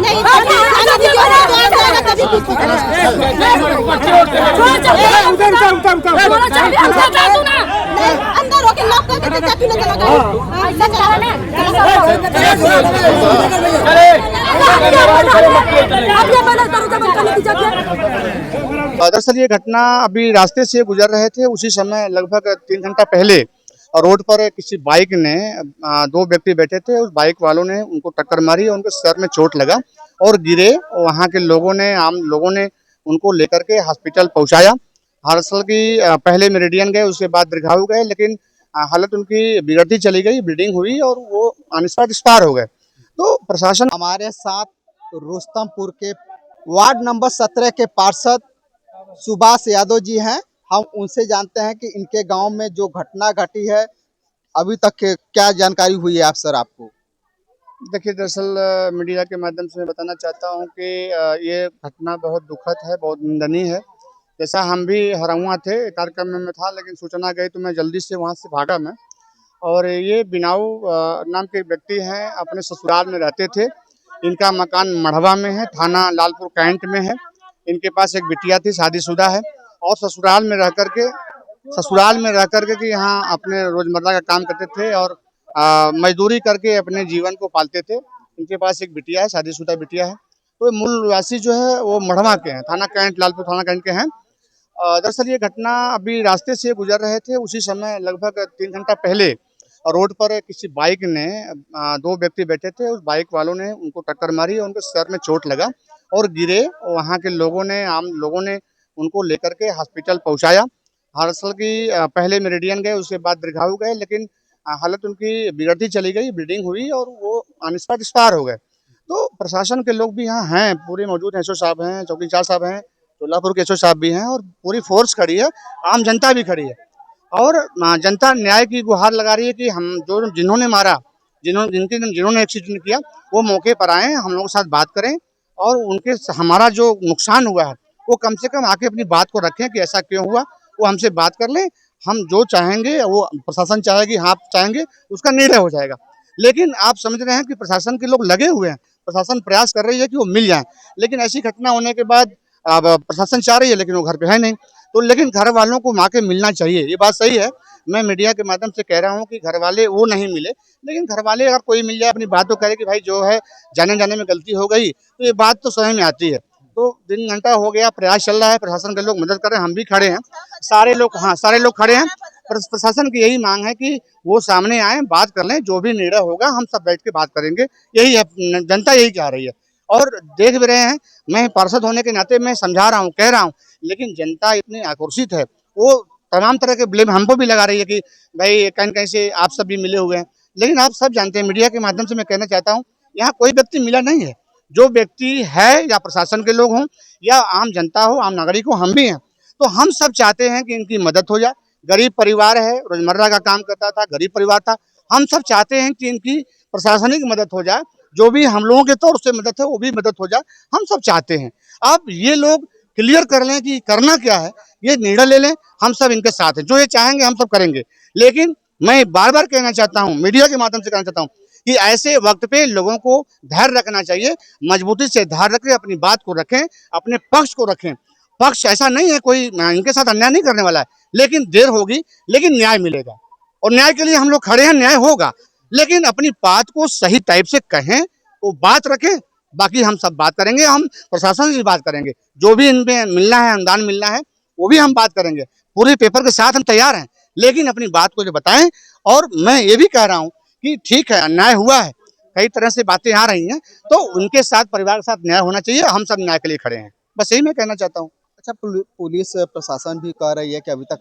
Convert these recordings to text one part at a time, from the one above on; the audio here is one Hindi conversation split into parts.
नहीं अंदर होके लॉक करके चाबी लेके लगा ऐसा चला ना दरअसल ये घटना अभी रास्ते से गुजर रहे थे, उसी समय लगभग 3 घंटा पहले रोड पर किसी बाइक ने 2 व्यक्ति बैठे थे, उस बाइक वालों ने उनको टक्कर मारी और उनके सर में चोट लगा और गिरे। वहाँ के लोगों ने, आम लोगों ने उनको लेकर के हॉस्पिटल पहुँचाया। दरअसल की पहले मेरिडियन गए, उसके बाद दीर्घायु गए, लेकिन हालत उनकी बिगड़ती चली गई, ब्लीडिंग हुई और वो ऑन स्पॉट एक्सपायर हो गए। तो प्रशासन हमारे साथ रुस्तमपुर के वार्ड नंबर 17 के पार्षद सुभाष यादव जी हैं। हम उनसे जानते हैं कि इनके गांव में जो घटना घटी है अभी तक क्या जानकारी हुई है आप सर आपको? देखिए, दरअसल मीडिया के माध्यम से मैं बताना चाहता हूं कि ये घटना बहुत दुखद है, बहुत निंदनीय है। जैसा हम भी हरहुआ थे, कार्यक्रम में था, लेकिन सूचना गई तो मैं जल्दी से वहां से भागा मैं। और ये बिनाऊ नाम के व्यक्ति हैं, अपने ससुराल में रहते थे। इनका मकान मढ़वा में है, थाना लालपुर कैंट में है। इनके पास एक बिटिया थी, शादीशुदा है, और ससुराल में रह करके कि यहाँ अपने रोजमर्रा का काम करते थे और मजदूरी करके अपने जीवन को पालते थे। इनके पास एक बिटिया है, शादीशुदा बिटिया है। तो मूल निवासी जो है वो मढ़वा के हैं, थाना कैंट, लालपुर थाना कैंट के हैं। दरअसल ये घटना अभी रास्ते से गुजर रहे थे, उसी समय लगभग 3 घंटा पहले रोड पर किसी बाइक ने 2 व्यक्ति बैठे थे, उस बाइक वालों ने उनको टक्कर मारी और उनके सर में चोट लगा और गिरे। वहाँ के लोगों ने, आम लोगों ने उनको लेकर के हॉस्पिटल पहुँचाया। दरअसल की पहले मेरिडियन गए, उसके बाद दीर्घायु गए, लेकिन हालत उनकी बिगड़ती चली गई, ब्लीडिंग हुई और वो ऑन स्पॉट एक्सपायर हो गए। तो प्रशासन के लोग भी यहाँ हैं, पूरे मौजूद हैं, एसओ साहब हैं, चौकीदार साहब हैं, सोलापुर के एसओ साहब भी हैं और पूरी फोर्स खड़ी है, आम जनता भी खड़ी है। और जनता न्याय की गुहार लगा रही है कि हम जिन्होंने मारा, जिन्होंने एक्सीडेंट किया, वो मौके पर आए, हम लोगों के साथ बात करें और उनके हमारा जो नुकसान हुआ है वो कम से कम आके अपनी बात को रखें कि ऐसा क्यों हुआ, वो हमसे बात कर लें। हम जो चाहेंगे, वो प्रशासन चाहेगी, हाँ चाहेंगे, उसका निर्णय हो जाएगा। लेकिन आप समझ रहे हैं कि प्रशासन के लोग लगे हुए हैं, प्रशासन प्रयास कर रही है कि वो मिल जाए, लेकिन ऐसी घटना होने के बाद अब प्रशासन चाह रही है, लेकिन वो घर पे है नहीं। तो लेकिन घर वालों को माँ के मिलना चाहिए, ये बात सही है। मैं मीडिया के माध्यम से कह रहा हूँ कि घर वाले वो नहीं मिले, लेकिन घर वाले अगर कोई मिल जाए, अपनी बात तो करे कि भाई जो है जाने में गलती हो गई, तो ये बात तो समझ में आती है। तो 3 घंटा हो गया, प्रयास चल रहा है, प्रशासन के लोग मदद कर रहे हैं, हम भी खड़े हैं, सारे लोग खड़े हैं। प्रशासन की यही मांग है कि वो सामने आए, बात कर लें, जो भी निर्णय होगा हम सब बैठ के बात करेंगे, यही है, जनता यही चाह रही है। और देख भी रहे हैं, मैं पार्षद होने के नाते मैं समझा रहा हूँ, कह रहा हूँ, लेकिन जनता इतनी आक्रोशित है, वो तमाम तरह के ब्लेम हमको भी लगा रही है कि भाई कहीं कहीं से आप सब भी मिले हुए हैं। लेकिन आप सब जानते हैं, मीडिया के माध्यम से मैं कहना चाहता हूँ, यहाँ कोई व्यक्ति मिला नहीं है। जो व्यक्ति है, या प्रशासन के लोग हों या आम जनता हो, आम नागरिक हो, हम भी हैं, तो हम सब चाहते हैं कि इनकी मदद हो जाए। गरीब परिवार है, रोजमर्रा का काम करता था, गरीब परिवार था, हम सब चाहते हैं कि इनकी प्रशासनिक मदद हो जाए, जो भी हम लोगों के तौर से मदद है वो भी मदद हो जाए, हम सब चाहते हैं। अब ये लोग क्लियर कर लें कि करना क्या है, ये निर्णय ले लें, हम सब इनके साथ हैं, जो ये चाहेंगे हम सब करेंगे। लेकिन मैं बार बार कहना चाहता हूँ, मीडिया के माध्यम से कहना चाहता हूँ कि ऐसे वक्त पे लोगों को धैर्य रखना चाहिए, मजबूती से धैर्य रखें, अपनी बात को रखें, अपने पक्ष को रखें। पक्ष ऐसा नहीं है कोई इनके साथ अन्याय नहीं करने वाला है, लेकिन देर होगी, लेकिन न्याय मिलेगा और न्याय के लिए हम लोग खड़े हैं, न्याय होगा। लेकिन अपनी बात को सही टाइप से कहें, वो बात रखें, बाकी हम सब बात करेंगे, हम प्रशासन से बात करेंगे, जो भी इनमें मिलना है, अनुदान मिलना है, वो भी हम बात करेंगे, पूरे पेपर के साथ हम तैयार हैं। लेकिन अपनी बात को जो बताएं, और मैं ये भी कह रहा हूँ कि ठीक है, अन्याय हुआ है, कई तरह से बातें आ रही हैं, तो उनके साथ, परिवार के साथ न्याय होना चाहिए, हम सब न्याय के लिए खड़े हैं, बस यही मैं कहना चाहता हूँ। अच्छा, पुलिस प्रशासन भी कह रही है कि अभी तक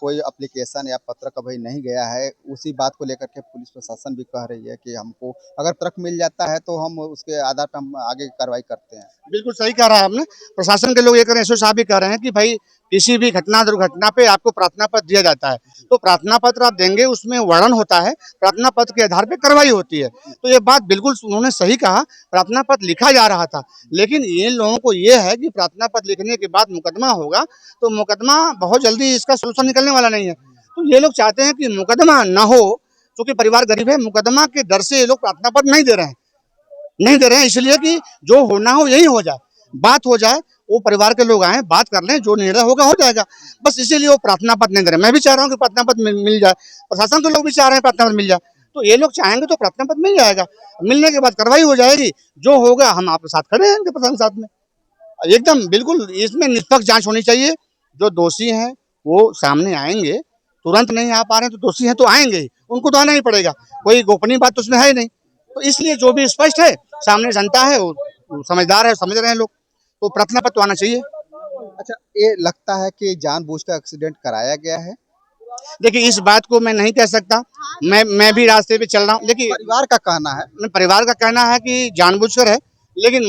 कोई एप्लीकेशन या पत्र कभी नहीं गया है। उसी बात को लेकर के पुलिस प्रशासन भी कह रही है कि हमको अगर ट्रक मिल जाता है तो हम उसके आधार पर हम आगे कार्रवाई करते हैं। बिल्कुल सही कह रहा है आपने, प्रशासन के लोग ये कह रहे हैं, एसओ साहब भी कह रहे हैं कि भाई किसी भी घटना दुर्घटना पे आपको प्रार्थना पत्र दिया जाता है, तो प्रार्थना पत्र आप देंगे, उसमें वर्णन होता है, प्रार्थना पत्र के आधार पे कार्रवाई होती है। तो ये बात बिल्कुल उन्होंने सही कहा, प्रार्थना पत्र लिखा जा रहा था, लेकिन इन लोगों को ये है कि प्रार्थना पत्र लिखने के बाद मुकदमा होगा, तो मुकदमा बहुत जल्दी इसका सोल्यूशन निकलने वाला नहीं है। तो ये लोग चाहते हैं कि मुकदमा न हो, क्योंकि परिवार गरीब है, मुकदमा के डर से ये लोग प्रार्थना पत्र नहीं दे रहे हैं। नहीं दे रहे हैं, इसलिए कि जो होना हो यही हो जाए, बात हो जाए, वो परिवार के लोग आए, बात कर लें, जो निर्णय होगा हो जाएगा, बस इसीलिए वो प्रार्थना पत्र नहीं दे रहे। मैं भी चाह रहा हूँ कि प्रार्थना पत्र मिल जाए, प्रशासन के लोग भी चाह रहे हैं प्रार्थना पत्र मिल जाए, तो ये लोग चाहेंगे तो प्रार्थना पत्र मिल जाएगा, मिलने के बाद कार्रवाई हो जाएगी, जो होगा हम आपके साथ खड़े हैं, प्रशासन के साथ में एकदम बिल्कुल। इसमें निष्पक्ष जांच होनी चाहिए, जो दोषी हैं वो सामने आएंगे, तुरंत नहीं आ पा रहे हैं तो दोषी हैं तो आएंगे ही, उनको तो आना ही पड़ेगा, कोई गोपनीय बात तो उसमें है ही नहीं, तो इसलिए जो भी स्पष्ट है, सामने जनता है वो समझदार है, समझ रहे हैं लोग, तो प्रार्थना पत्र तो आना चाहिए। अच्छा, ये लगता है कि जानबूझकर एक्सीडेंट कराया गया है? देखिए इस बात को मैं नहीं कह सकता, मैं भी रास्ते पे चल रहा हूँ, देखिए परिवार का कहना है। परिवार का कहना है कि जानबूझकर है, लेकिन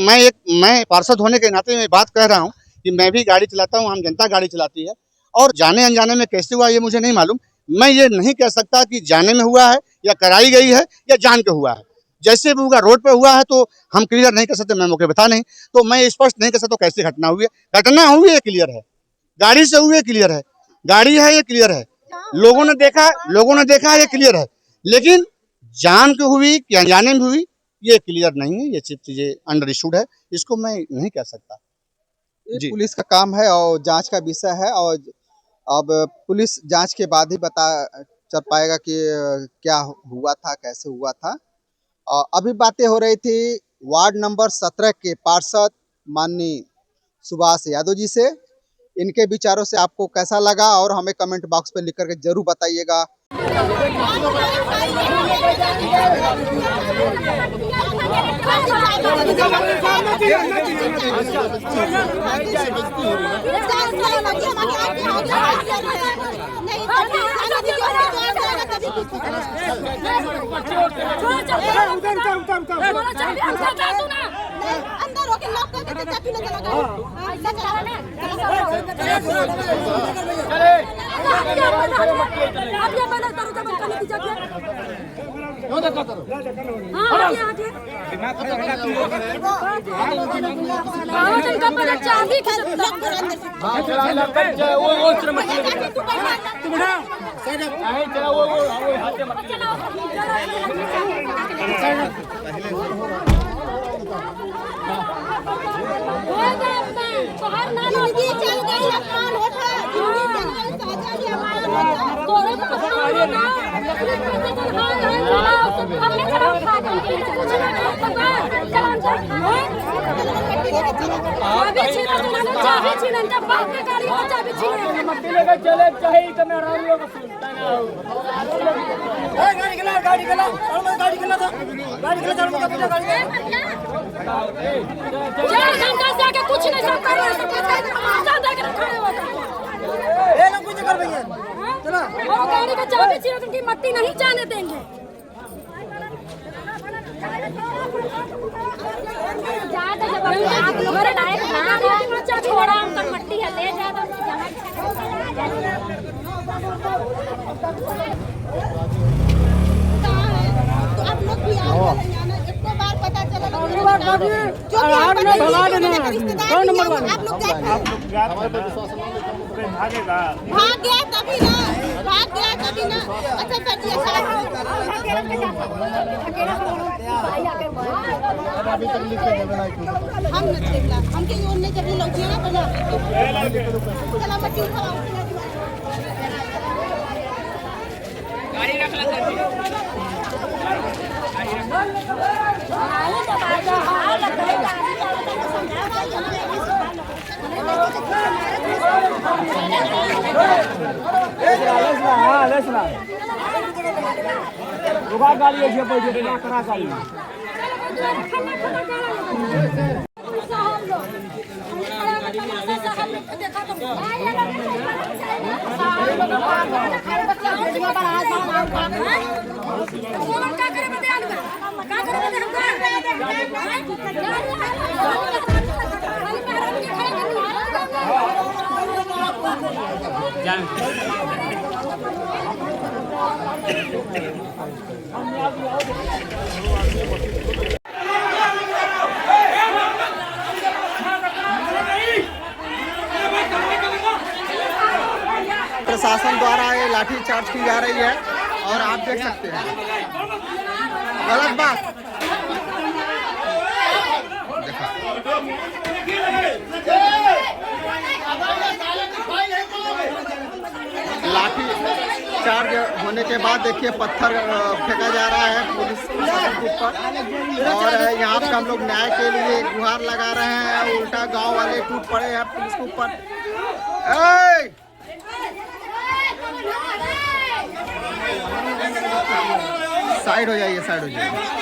मैं पार्षद होने के नाते मैं बात कह रहा हूँ कि मैं भी गाड़ी चलाता हूँ, आम जनता गाड़ी चलाती है, और जाने अनजाने में कैसे हुआ ये मुझे नहीं मालूम। मैं ये नहीं कह सकता कि जाने में हुआ है या कराई गई है या जान के हुआ है, जैसे भी हुआ, रोड पे हुआ है तो हम क्लियर नहीं कर सकते, मैं मौके बता नहीं, तो मैं स्पष्ट नहीं कर सकता कैसे घटना हुई है। घटना हुई है क्लियर है, गाड़ी से हुई है क्लियर है, गाड़ी है ये क्लियर है, लोगों ने देखा ये क्लियर है, लेकिन जान के हुई या जाने में हुई ये क्लियर नहीं है, ये चीजें अंडर इशूड है, इसको मैं नहीं कह सकता। ये पुलिस का काम है और जांच का विषय है, और अब पुलिस जांच के बाद ही बता चल पाएगा कि क्या हुआ था, कैसे हुआ था। अभी बातें हो रही थी वार्ड नंबर 17 के पार्षद माननीय सुभाष यादव जी से। इनके विचारों से आपको कैसा लगा और हमें कमेंट बॉक्स पे लिख करके जरूर बताइएगा। अंदर होके लॉक करके चाबी लगा लगा ऐसा करा ना आप ये बंद करो जब करने की जगह क्यों देखा करो हां हटिए हां जिनका पहले चाबी लॉक कर अंदर से हां चला लग वो श्रमत तू बड़ा साइड है चला वो हाथ में चला कुछ नहीं सब कर रहे कुछ कर भैया चलो और गाड़ी का चाबी छीन उनकी मट्टी नहीं जाने देंगे। आप लोग लायक ना छोड़ा उनका मट्टी है ले जा तो आप लोग भी आओ एक बार पता चला भाग गया कभी ना अच्छा कर दिया हम न देखला हमके योने जब लौटी ना बना चला मट्टी उठाओ गाड़ी रख ला गाड़ी प्रशासन द्वारा ये लाठीचार्ज की जा रही है और आप देख सकते हैं गलत बात। लाठी चार्ज होने के बाद देखिए पत्थर फेंका जा रहा है पुलिस प्रशासन के ऊपर। और यहाँ पे हम लोग न्याय के लिए गुहार लगा रहे हैं, उल्टा गांव वाले टूट पड़े हैं पुलिस के ऊपर। साइड हो जाइए, साइड हो जाइए।